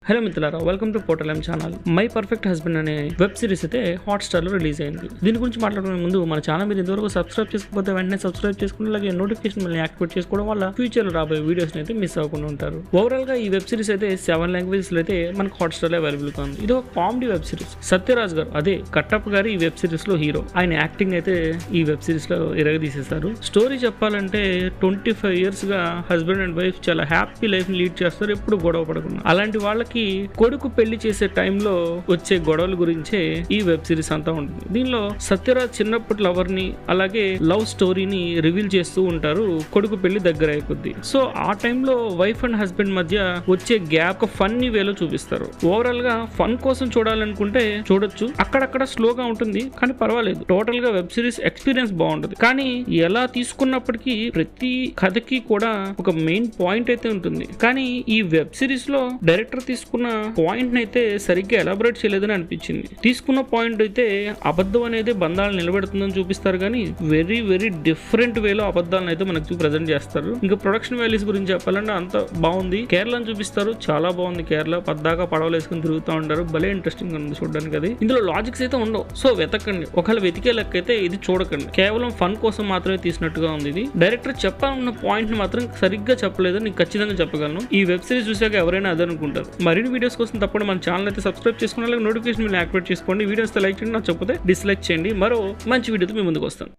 Hello మిత్రులారా, welcome to portal channel. My perfect husband అనే web series అయితే Hotstar లో రిలీజ్ అయింది. దీని గురించి మాట్లాడుకునే ముందు మన ఛానల్ మీరు ఇంతవరకు సబ్స్క్రైబ్ చేసుకోకపోతే వెంటనే సబ్స్క్రైబ్ చేసుకుని అలాగే నోటిఫికేషన్ మళ్ళీ యాక్టివేట్ చేసుకోవడం వల్ల ఫ్యూచర్ లో రాబోయే వీడియోస్ అయితే మిస్ అవ్వకుండా ఉంటారు. ఓవరాల్ గా ఈ వెబ్ సిరీస్ అయితే 7 లాంగ్వేజెస్ లో అయితే మనకు హాట్‌స్టార్ లో అవైలబుల్ గా ఉంది. ఇది ఒక కామెడీ వెబ్ సిరీస్. సత్యరాజ్ గారు, అదే కట్టప్ప గారు ఈ వెబ్ సిరీస్ లో హీరో. ఆయన యాక్టింగ్ అయితే ఈ వెబ్ సిరీస్ లో ఇరగదీసేశారు. స్టోరీ చెప్పాలంటే 25 years గా హస్బెండ్ అండ్ వైఫ్ చాలా హ్యాపీ లైఫ్ లీడ్ చేస్తారు, ఎప్పుడు గొడవ పడకుండా. అలాంటి వాళ్ళకి కొడుకు పెళ్లి చేసే టైంలో వచ్చే గొడవల గురించే ఈ వెబ్ సిరీస్ అంతా ఉంటుంది. దీనిలో సత్యరాజ్ చిన్నప్పటి లవర్ ని అలాగే లవ్ స్టోరీని రివీల్ చేస్తూ ఉంటారు కొడుకు పెళ్లి దగ్గర అయిపోద్ది. సో ఆ టైంలో వైఫ్ అండ్ హస్బెండ్ మధ్య వచ్చే గ్యాప్ ఫన్నీ వేలో చూపిస్తారు. ఓవరాల్ గా ఫన్ కోసం చూడాలనుకుంటే చూడొచ్చు, అక్కడక్కడ స్లోగా ఉంటుంది కానీ పర్వాలేదు. టోటల్ గా వెబ్ సిరీస్ ఎక్స్పీరియన్స్ బాగుంటుంది. కానీ ఎలా తీసుకున్నప్పటికీ ప్రతి కథకి కూడా ఒక మెయిన్ పాయింట్ అయితే ఉంటుంది. కానీ ఈ వెబ్ సిరీస్ లో డైరెక్టర్ తీసుకున్న పాయింట్ అయితే సరిగ్గా ఎలాబరేట్ చేయలేదని అనిపించింది. తీసుకున్న పాయింట్ అయితే అబద్ధం అనేది బంధాలను నిలబెడుతుందని చూపిస్తారు కానీ వెరీ వెరీ డిఫరెంట్ వేలో అబద్ధాలను అయితే మనకు ప్రజెంట్ చేస్తారు. ఇంకా ప్రొడక్షన్ వాల్యూస్ గురించి చెప్పాలంటే అంత బాగుంది. కేరళను చూపిస్తారు, చాలా బాగుంది. కేరళ పద్దాకా పడవలు వేసుకుని తిరుగుతూ ఉంటారు, భలే ఇంట్రెస్టింగ్ ఉంది చూడడానికి. అది ఇందులో లాజిక్స్ అయితే ఉండవు, సో వెతకండి. ఒకవేళ వెతికే లెక్క అయితే ఇది చూడకండి. కేవలం ఫన్ కోసం మాత్రమే తీసినట్టుగా ఉంది. ఇది డైరెక్టర్ చెప్పాలన్న పాయింట్ ని మాత్రం సరిగ్గా చెప్పలేదు, నీకు ఖచ్చితంగా చెప్పగలను. ఈ వెబ్ సిరీస్ చూసాక ఎవరైనా అదే అనుకుంటారు. మరిన్ని వీడియోస్ కోసం తప్పకుండా మన ఛానల్ అయితే సబ్స్క్రైబ్ చేసుకుని అలాగే నోటిఫికేషన్ యాక్టివేట్ చేసుకోండి. వీడియోస్ లైక్ చేయండి, నాకు చెప్పితే డిస్లైక్ చేయండి. మరో మంచి వీడియోతో మీ ముందుకు వస్తాను.